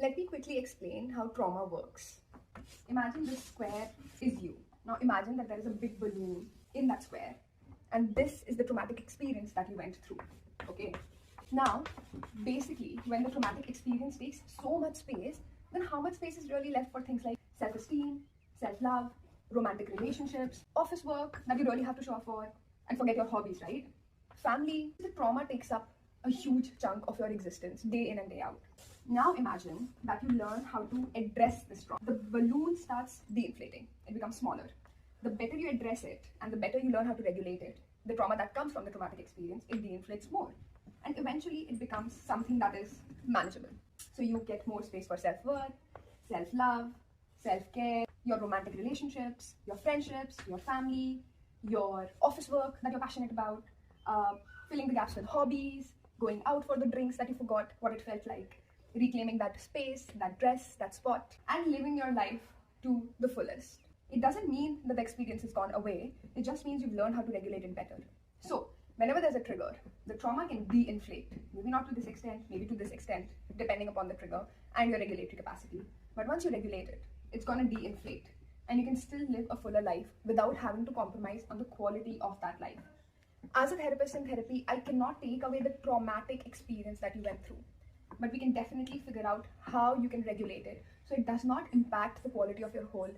Let me quickly explain how trauma works. Imagine this square is you. Now imagine that there is a big balloon in that square, and this is the traumatic experience that you went through. Okay. Now, basically, when the traumatic experience takes so much space, then how much space is really left for things like self-esteem, self-love, romantic relationships, office work that you really have to show up for, and forget your hobbies, right? Family, the trauma takes up a huge chunk of your existence, day in and day out. Now imagine that you learn how to address this trauma. The balloon starts de-inflating, it becomes smaller. The better you address it and the better you learn how to regulate it, the trauma that comes from the traumatic experience, it de-inflates more. And eventually it becomes something that is manageable. So you get more space for self-worth, self-love, self-care, your romantic relationships, your friendships, your family, your office work that you're passionate about, filling the gaps with hobbies, going out for the drinks that you forgot what it felt like, reclaiming that space, that dress, that spot, and living your life to the fullest. It doesn't mean that the experience has gone away, it just means you've learned how to regulate it better. So, whenever there's a trigger, the trauma can de-inflate, maybe not to this extent, maybe to this extent, depending upon the trigger and your regulatory capacity. But once you regulate it, it's gonna de-inflate, and you can still live a fuller life without having to compromise on the quality of that life. As a therapist in therapy, I cannot take away the traumatic experience that you went through, but we can definitely figure out how you can regulate it so it does not impact the quality of your whole life.